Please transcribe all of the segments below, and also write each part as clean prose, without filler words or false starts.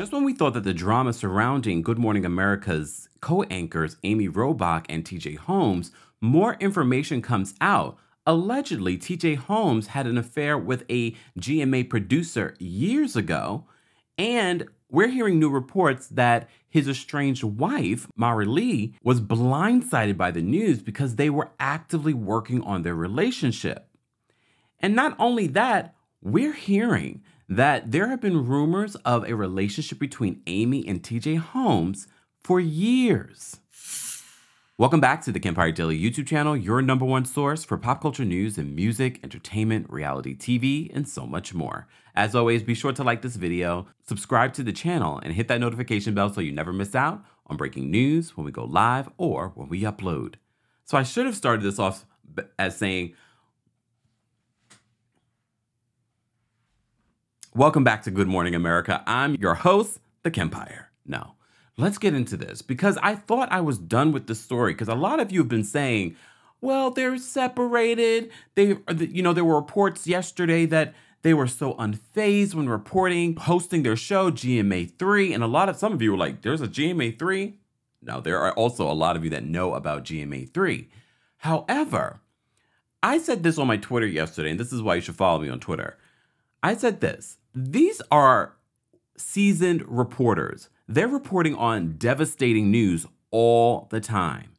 Just when we thought that the drama surrounding Good Morning America's co-anchors Amy Robach and T.J. Holmes, more information comes out. Allegedly, T.J. Holmes had an affair with a GMA producer years ago, and we're hearing new reports that his estranged wife, Marilee, was blindsided by the news because they were actively working on their relationship. And not only that, we're hearing that there have been rumors of a relationship between Amy and T.J. Holmes for years. Welcome back to the Kempire Daily YouTube channel, your #1 source for pop culture news and music, entertainment, reality TV, and so much more. As always, be sure to like this video, subscribe to the channel, and hit that notification bell so you never miss out on breaking news when we go live or when we upload. So I should have started this off as saying, welcome back to Good Morning America. I'm your host, TheKempire. No, let's get into this because I thought I was done with the story because a lot of you have been saying, well, they're separated. There were reports yesterday that they were so unfazed when reporting, hosting their show, GMA 3. And some of you were like, there's a GMA 3? No, there are also a lot of you that know about GMA 3. However, I said this on my Twitter yesterday, and this is why you should follow me on Twitter. I said this. These are seasoned reporters. They're reporting on devastating news all the time.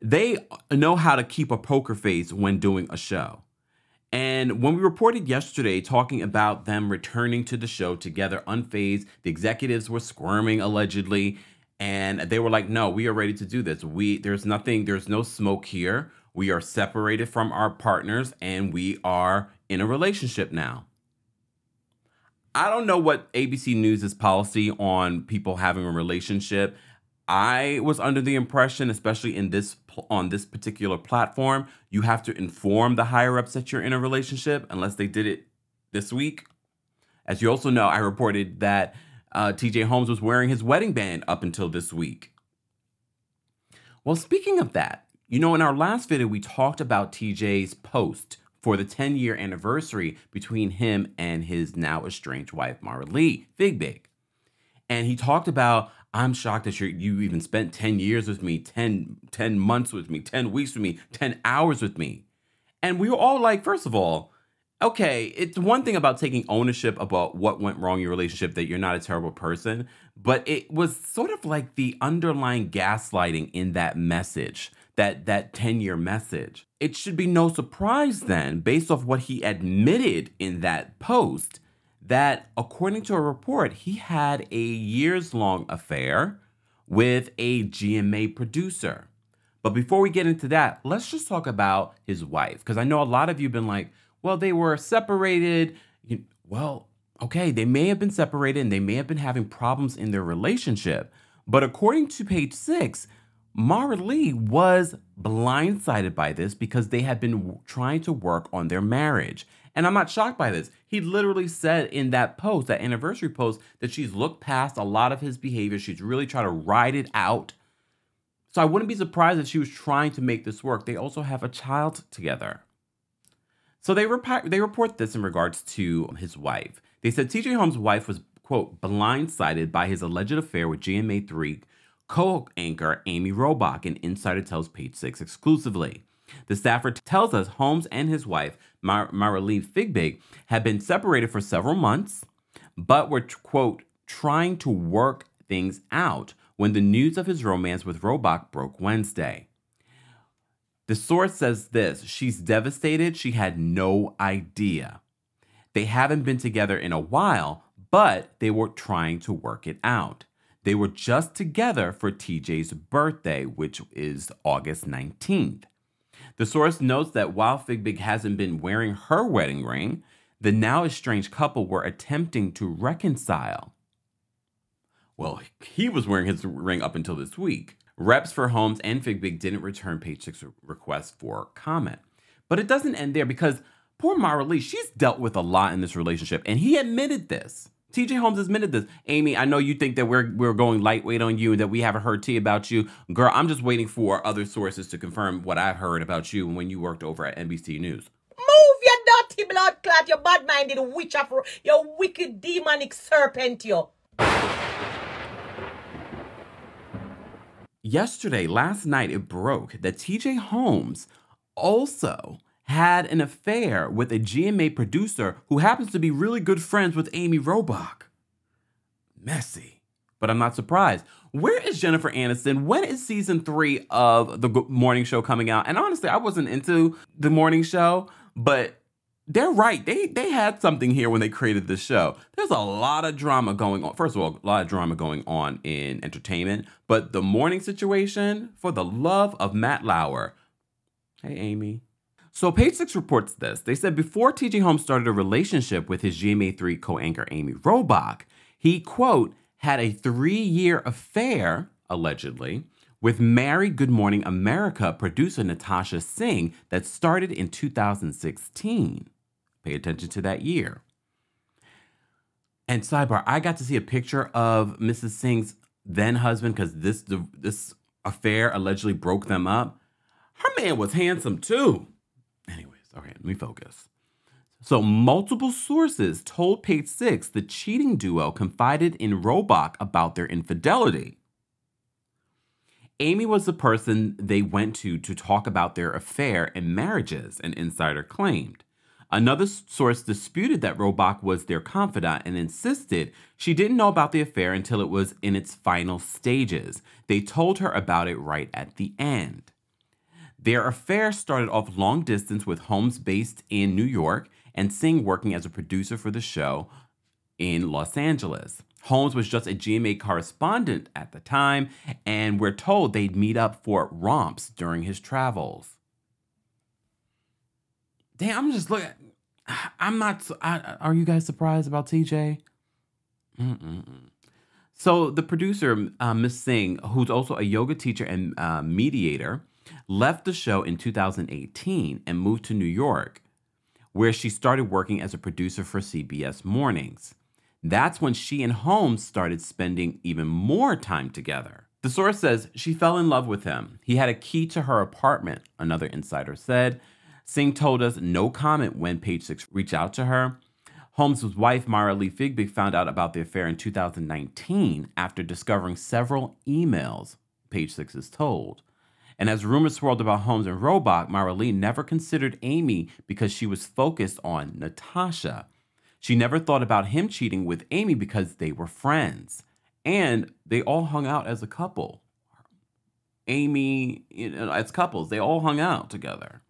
They know how to keep a poker face when doing a show. And when we reported yesterday talking about them returning to the show together unfazed, the executives were squirming allegedly, and they were like, no, we are ready to do this. There's no smoke here. We are separated from our partners and we are in a relationship now. I don't know what ABC News' policy on people having a relationship. I was under the impression, especially on this particular platform, you have to inform the higher-ups that you're in a relationship unless they did it this week. As you also know, I reported that T.J. Holmes was wearing his wedding band up until this week. Well, speaking of that, in our last video, we talked about T.J.'s post for the 10-year anniversary between him and his now estranged wife, Marilee Fiebig. And he talked about, I'm shocked that you even spent 10 years with me, 10 months with me, 10 weeks with me, 10 hours with me. And we were all like, first of all, okay, it's one thing about taking ownership about what went wrong in your relationship, that you're not a terrible person, but it was sort of like the underlying gaslighting in that message, that 10-year message. It should be no surprise then, based off what he admitted in that post, that according to a report, he had a years-long affair with a GMA producer. But before we get into that, let's just talk about his wife, because I know a lot of you have been like, well, they were separated. Well, okay, they may have been separated and they may have been having problems in their relationship. But according to page 6, Marilee was blindsided by this because they had been trying to work on their marriage. And I'm not shocked by this. He literally said in that post, that anniversary post, that she's looked past a lot of his behavior. She's really trying to ride it out. So I wouldn't be surprised if she was trying to make this work. They also have a child together. So they report this in regards to his wife. They said T.J. Holmes' wife was, quote, blindsided by his alleged affair with GMA 3 co-anchor Amy Robach, an insider tells page 6 exclusively. The staffer tells us Holmes and his wife, Marilee Fiebig, had been separated for several months, but were, quote, trying to work things out when the news of his romance with Robach broke Wednesday. The source says this: she's devastated. She had no idea. They haven't been together in a while, but they were trying to work it out. They were just together for TJ's birthday, which is August 19th. The source notes that while Fiebig hasn't been wearing her wedding ring, the now estranged couple were attempting to reconcile. Well, he was wearing his ring up until this week. Reps for Holmes and Fiebig didn't return page 6 requests for comment. But it doesn't end there because poor Marilee, she's dealt with a lot in this relationship, and he admitted this. T.J. Holmes admitted this. Amy, I know you think that we're going lightweight on you and that we haven't heard tea about you. Girl, I'm just waiting for other sources to confirm what I've heard about you when you worked over at NBC News. Move, you dirty blood clot, you bad-minded witch, you wicked demonic serpent, you. last night, it broke that TJ Holmes also had an affair with a GMA producer who happens to be really good friends with Amy Robach. Messy, but I'm not surprised. Where is Jennifer Aniston? When is season 3 of the morning show coming out? And honestly, I wasn't into the morning show, but they're right. They had something here when they created this show. There's a lot of drama going on. First of all, a lot of drama going on in entertainment, but the morning situation, for the love of Matt Lauer. Hey, Amy. So Page Six reports this. They said before TJ Holmes started a relationship with his GMA3 co-anchor Amy Robach, he, quote, had a 3-year affair, allegedly, with Marry Good Morning America producer Natasha Singh that started in 2016. Pay attention to that year. And sidebar, I got to see a picture of Mrs. Singh's then husband because this affair allegedly broke them up. Her man was handsome too. Anyways, okay, let me focus. So multiple sources told Page Six the cheating duo confided in Robach about their infidelity. Amy was the person they went to talk about their affair and marriages, an insider claimed. Another source disputed that Robach was their confidant and insisted she didn't know about the affair until it was in its final stages. They told her about it right at the end. Their affair started off long distance with Holmes based in New York and Singh working as a producer for the show in Los Angeles. Holmes was just a GMA correspondent at the time, and we're told they'd meet up for romps during his travels. Damn, I'm just looking. I'm not. Are you guys surprised about TJ? So the producer, Miss Singh, who's also a yoga teacher and mediator, left the show in 2018 and moved to New York, where she started working as a producer for CBS Mornings. That's when she and Holmes started spending even more time together. The source says she fell in love with him. He had a key to her apartment, another insider said. Singh told us no comment when Page Six reached out to her. Holmes' wife, Marilee Fiebig, found out about the affair in 2019 after discovering several emails, Page Six is told. And as rumors swirled about Holmes and Robach, Marilee never considered Amy because she was focused on Natasha. She never thought about him cheating with Amy because they were friends. And they all hung out as a couple. Amy, as couples, they all hung out together.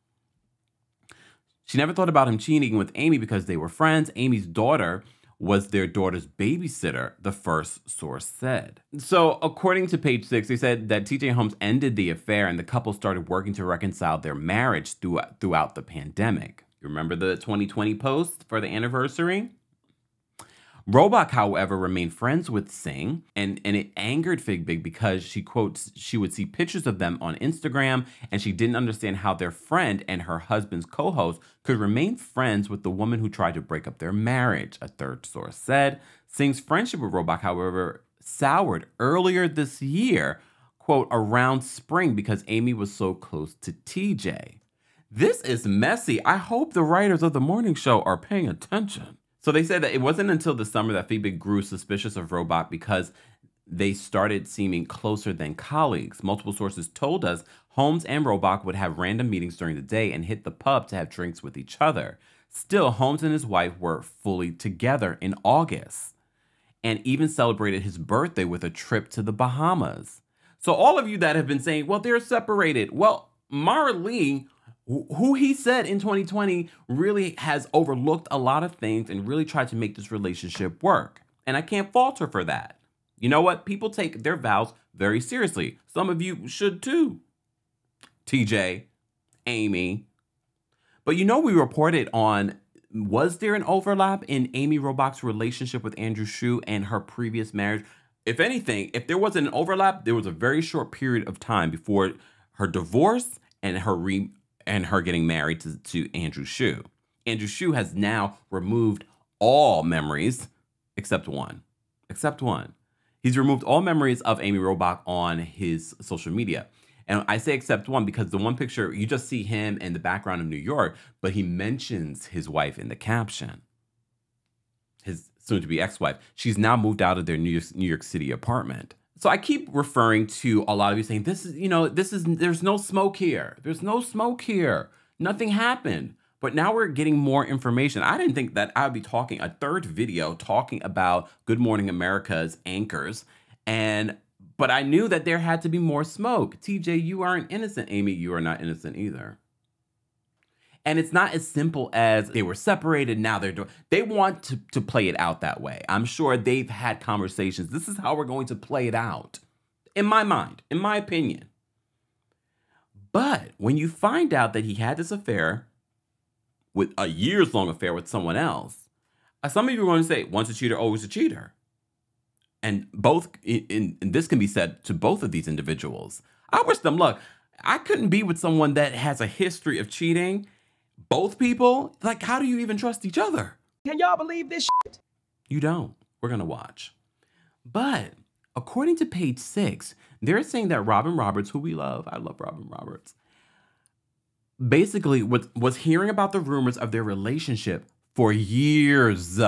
She never thought about him cheating with Amy because they were friends. Amy's daughter was their daughter's babysitter, the first source said. So according to Page Six, they said that TJ Holmes ended the affair and the couple started working to reconcile their marriage throughout the pandemic. You remember the 2020 post for the anniversary? Robach, however, remained friends with Singh, and it angered Fiebig because she quotes, she would see pictures of them on Instagram, and she didn't understand how their friend and her husband's co-host could remain friends with the woman who tried to break up their marriage, a third source said. Singh's friendship with Robach, however, soured earlier this year, quote, around spring because Amy was so close to TJ. This is messy. I hope the writers of the morning show are paying attention. So they said that it wasn't until the summer that Fiebig grew suspicious of Robach because they started seeming closer than colleagues. Multiple sources told us Holmes and Robach would have random meetings during the day and hit the pub to have drinks with each other. Still, Holmes and his wife were fully together in August and even celebrated his birthday with a trip to the Bahamas. So all of you that have been saying, well, they're separated. Well, Marilee, who he said in 2020 really has overlooked a lot of things and really tried to make this relationship work. And I can't fault her for that. You know what? People take their vows very seriously. Some of you should too. TJ, Amy. But you know, we reported on, was there an overlap in Amy Robach's relationship with Andrew Shue and her previous marriage? If anything, if there wasn't an overlap, there was a very short period of time before her divorce and her getting married to Andrew Shue. Andrew Shue has now removed all memories except one. He's removed all memories of Amy Robach on his social media. And I say except one because the one picture, you just see him in the background of New York, but he mentions his wife in the caption. His soon-to-be ex-wife. She's now moved out of their New York City apartment. So I keep referring to a lot of you saying, there's no smoke here. There's no smoke here. Nothing happened. But now we're getting more information. I didn't think that I'd be talking a third video talking about Good Morning America's anchors. But I knew that there had to be more smoke. TJ, you aren't innocent. Amy, you are not innocent either. And it's not as simple as they were separated, now they want to play it out that way. I'm sure they've had conversations. This is how we're going to play it out. In my mind, in my opinion. But when you find out that he had this affair, with a years-long affair with someone else, some of you are going to say, once a cheater, always a cheater. And this can be said to both of these individuals. I wish them luck. I couldn't be with someone that has a history of cheating. Both people, like, how do you even trust each other? Can y'all believe this shit? You don't. We're going to watch. But according to page 6, they're saying that Robin Roberts, who we love, I love Robin Roberts, basically was hearing about the rumors of their relationship for years.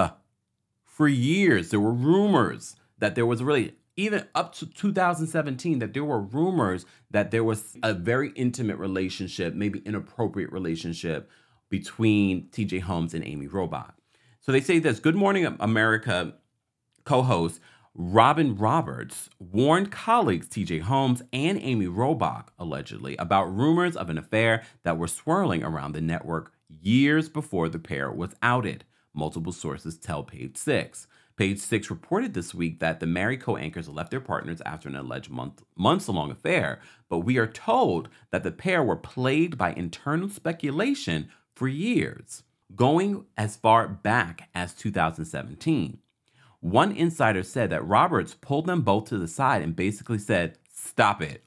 For years, there were rumors that there was really, even up to 2017, that there were rumors that there was a very intimate relationship, maybe inappropriate relationship between T.J. Holmes and Amy Robach. So they say this, Good Morning America co-host Robin Roberts warned colleagues T.J. Holmes and Amy Robach, allegedly, about rumors of an affair that were swirling around the network years before the pair was outed. Multiple sources tell Page 6. Page 6 reported this week that the married co-anchors left their partners after an alleged months-long affair, but we are told that the pair were plagued by internal speculation for years, going as far back as 2017. One insider said that Roberts pulled them both to the side and basically said, "Stop it."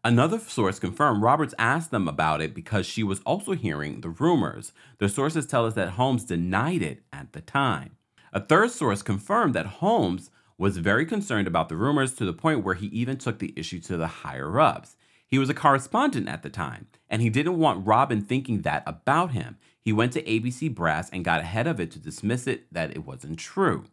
Another source confirmed Roberts asked them about it because she was also hearing the rumors. The sources tell us that Holmes denied it at the time. A third source confirmed that Holmes was very concerned about the rumors to the point where he even took the issue to the higher-ups. He was a correspondent at the time, and he didn't want Robin thinking that about him. He went to ABC Brass and got ahead of it to dismiss it, that it wasn't true.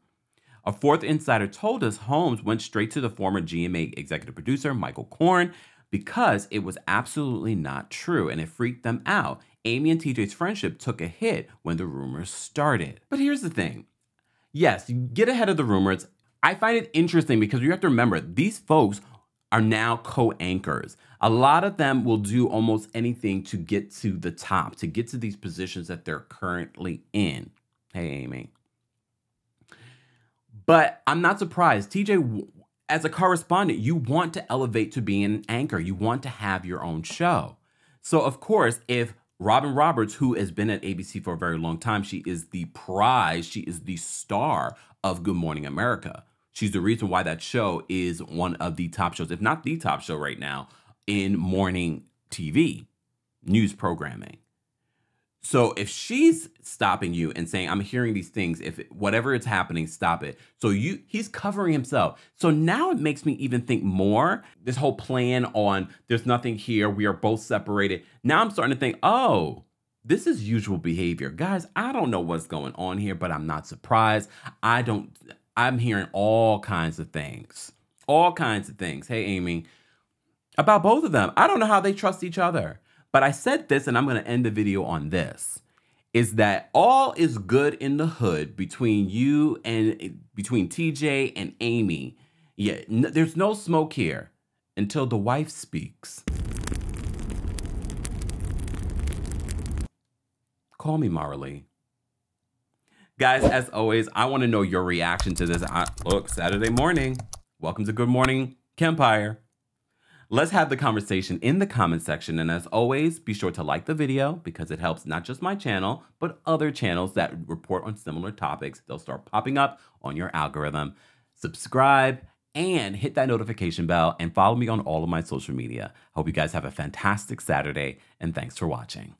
A fourth insider told us Holmes went straight to the former GMA executive producer, Michael Korn, because it was absolutely not true, and it freaked them out. Amy and TJ's friendship took a hit when the rumors started. But here's the thing. Yes, you get ahead of the rumors. I find it interesting because you have to remember, these folks are now co-anchors. A lot of them will do almost anything to get to the top, to get to these positions that they're currently in. Hey, Amy. But I'm not surprised. TJ, as a correspondent, you want to elevate to being an anchor. You want to have your own show. So, of course, if Robin Roberts, who has been at ABC for a very long time, she is the prize, she is the star of Good Morning America. She's the reason why that show is one of the top shows, if not the top show right now, in morning TV, news programming. So if she's stopping you and saying, I'm hearing these things, whatever is happening, stop it. So he's covering himself. So now it makes me even think more, this whole plan on there's nothing here, we are both separated. Now I'm starting to think, oh, this is usual behavior. Guys, I don't know what's going on here, but I'm not surprised. I'm hearing all kinds of things. All kinds of things. Hey, Amy, about both of them. I don't know how they trust each other. But I said this, and I'm going to end the video on this, is that all is good in the hood between between TJ and Amy. Yeah, there's no smoke here until the wife speaks. Call me Marilee. Guys, as always, I want to know your reaction to this. Look, Saturday morning. Welcome to Good Morning Kempire. Let's have the conversation in the comment section. And as always, be sure to like the video because it helps not just my channel, but other channels that report on similar topics. They'll start popping up on your algorithm. Subscribe and hit that notification bell and follow me on all of my social media. Hope you guys have a fantastic Saturday and thanks for watching.